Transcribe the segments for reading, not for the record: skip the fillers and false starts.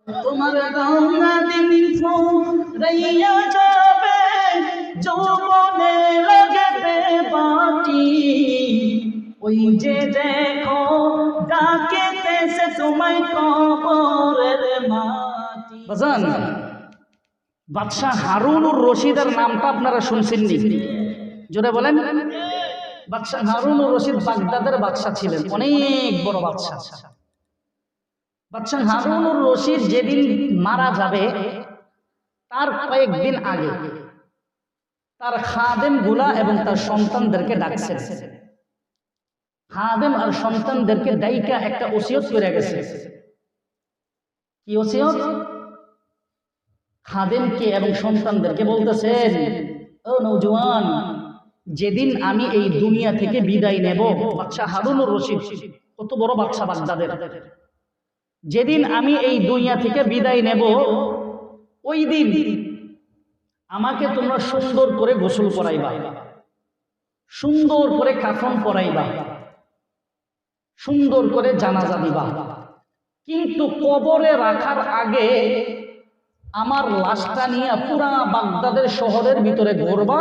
তোমার গঙ্গা দিন ফুরাইয়া যাবে, যৌবনে লাগবে মাটি। ওই যে দেখো ডাকিতেছে তোমায় কবরের মাটি। বাজান, বাদশাহ হারুনুর রশিদের নামটা আপনারা শুনছেননি? জোরে বলেন। বাদশাহ হারুনুর রশিদ বাগদাদের বাদশাহ ছিলেন, অনেক বড় বাদশাহ। বাদশাহ হারুনুর রশিদ যেদিন মারা যাবে তার কয়েকদিন আগে তার খাদেম গুলা এবং তার সন্তানদেরকে ডাকছেন। খাদেম আর সন্তানদেরকে ডাইকা একটা ওসিয়ত করে গেছে। কি ওসিয়ত? খাদেমকে এবং সন্তানদেরকে বলতেছেন, ও নওজোয়ান, যেদিন আমি এই দুনিয়া থেকে বিদায় নেব, বাদশাহ হারুনুর রশিদ কত বড় বাদশাহ বাগদাদের, যেদিন আমি এই দুনিয়া থেকে বিদায় নেব ওই দিন আমাকে তোমরা সুন্দর করে গোসল করাইবা, সুন্দর করে কাফন পরাইবা, সুন্দর করে জানাজা দিবা, কিন্তু কবরে রাখার আগে আমার লাশটা নিয়ে পুরা বাগদাদের শহরের ভিতরে ঘুরবা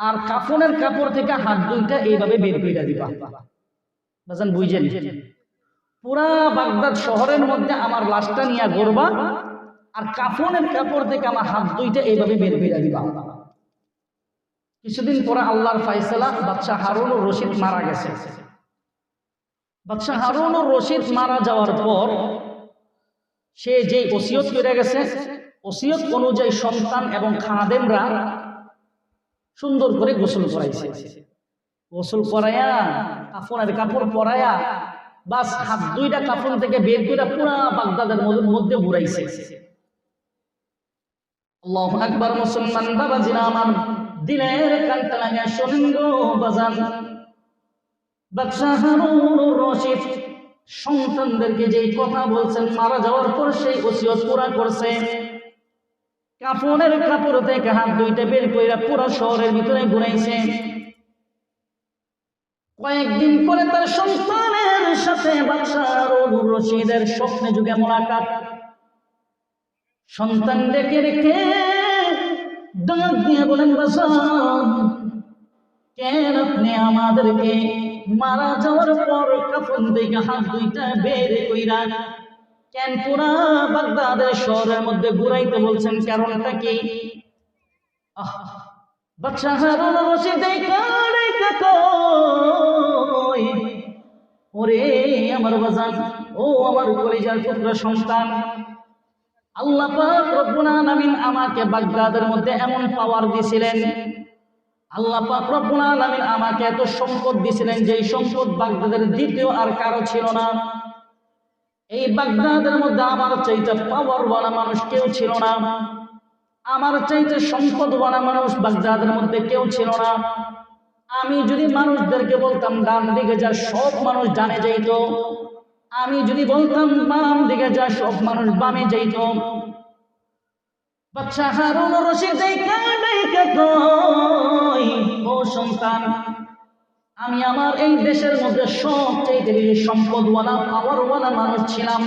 আর কাফনের কাপড় থেকে হাত দুইটা এইভাবে বের করে দিবা। বুঝেন? বুঝেন? পুরা বাগদাদ শহরের মধ্যে আমার লাশটা নিয়ে ঘুরবা আর কাফনের কাপড় থেকে আমার হাত দুইটা এইভাবে বের করে দিবা। কিছুদিন পরে আল্লাহর ফায়সালা, বাদশাহ হারুনুর রশিদ মারা গেছে। বাদশাহ হারুনুর রশিদ মারা যাওয়ার পর সে যে ওসিয়ত করে গেছে, ওসিয়ত অনুযায়ী সন্তান এবং খাদেমরা সুন্দর করে গোসল করাইছে। গোসল করাইয়া কাফনের কাপড় পরাইয়া বাস হাত দুইটা কাফন থেকে বের করে পুরা বাগদাদের মধ্যে ঘুরাইছে। আল্লাহু আকবার। মুসলমান বাবাজিরা আমার, দিনের কানটা লাগা শোনেন গো বাজান, বাদশাহ হারুনুর রশিদ সন্তানদেরকে যেই কথা বলছেন, মারা যাওয়ার পর সেই ওসিয়ত পুরা করছে। কাফনের কাপড় থেকে হাত দুইটা বের করে পুরো শহরের ভিতরে ঘুরাইছে। কয়েকদিন পরে তার সন্তানের সাথে বাদশাহ হারুনুর রশিদের স্বপ্নে যুগে মোলাকাত। সন্তান ডেকে রেখে ডাক দিয়ে বলেন, বাজান, কেন আপনি আমাদেরকে মারা যাওয়ার পর কাফন থেকে হাত দুইটা বের কইরা কেন পুরা বাগদাদের শহরের মধ্যে ঘুরাইতে বলছেন? কারণটা কি? বাদশাহ হারুনুর রশিদ কই, ওরে আমার বাজান, ও আমার কলিজার পুত্র সন্তান, আল্লাহ পাক রব্বুল আলামিন আমাকে বাগদাদের মধ্যে এমন পাওয়ার দিয়েছিলেন, আল্লাহ পাক রব্বুল আলামিন আমাকে এত সম্পদ দিয়েছিলেন যে সম্পদ বাগদাদের দ্বিতীয় আর কারো ছিল না। এই বাগদাদের মধ্যে আমার চাইতে পাওয়ারওয়ালা মানুষ কেউ ছিল না, আমার চাইতে সম্পদওয়ালা মানুষ বাগদাদের মধ্যে কেউ ছিল না। আমি যদি মানুষদেরকে বলতাম ডান দিকে যা, সব মানুষ ডানে যাইত। আমি যদি বলতাম বাম দিকে যা, সব মানুষ বামে যাইত। বাদশাহ হারুনুর রশিদ কই, ও সন্তান, আমি আমার এই দেশের মধ্যে সবচেয়ে বেশি সম্পদওয়ালা পাওয়ারওয়ালা মানুষ ছিলাম।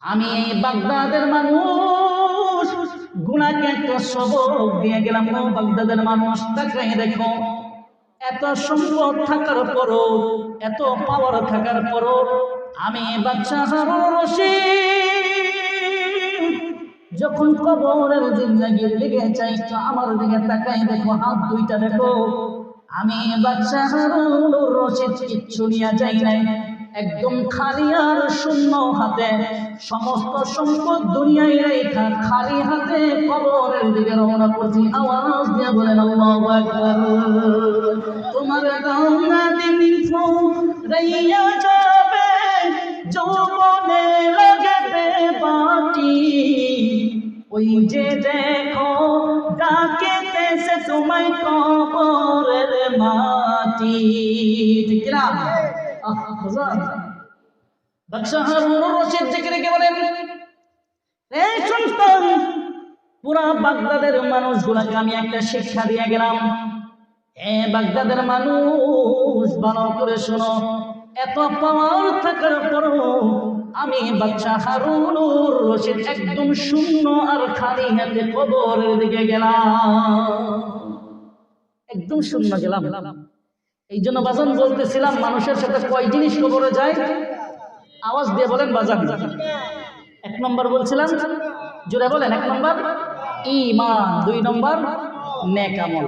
আমি এই বাগদাদের মানুষ গুনাহকে একটা সবক দিয়ে গেলাম। ও বাগদাদের মানুষ, তাকাই দেখো, এত সম্পদ থাকার পরও, এত পাওয়ার থাকার পরও আমি বাদশাহ হারুনুর রশিদ যখন কবরের জিন্দেগির দিকে চাই, তো আমার দিকে তাকাই দেখো, হাত দুইটা দেখো, আমি বাদশাহ হারুনুর রশিদ কিচ্ছু নিয়ে যাই নাই, একদম খালি আর শূন্য হাতে, সমস্ত সম্পদ দুনিয়ায় রেখা খালি হাতে কবরের দিকে রওনা করছি। আওয়াজ দিয়ে বলেন আল্লাহু আকবার। তোমার গঙ্গা দিন ফুরাইয়া যাবে, যৌবনে লাগবে মাটি। ওই যে দেখো ডাকিতেছে তোমায় কবরের মাটি। ঠিক না? বাদশাহ হারুনুর রশিদ জিকির রেখে বলেন, এই সন্তান, পুরা বাগদাদের মানুষগুলাকে আমি একটা শিক্ষা দিয়ে গেলাম। বাগদাদের মানুষ, ভালো করে শোনো, এত পাওয়ার থাকার পরও আমি বাদশা হারুনুর রশিদ একদম শূন্য আর খালি হাতে কবরের দিকে গেলাম, একদম শূন্য গেলাম। এই জন্য বাজান বলতেছিলাম, মানুষের সাথে কয় জিনিস কবরে যায়, আওয়াজ দিয়ে বলেন বাজান। 1 নম্বর বলছিলাম, জোরে বলেন, 1 নম্বর ঈমান, 2 নম্বর নেক আমল।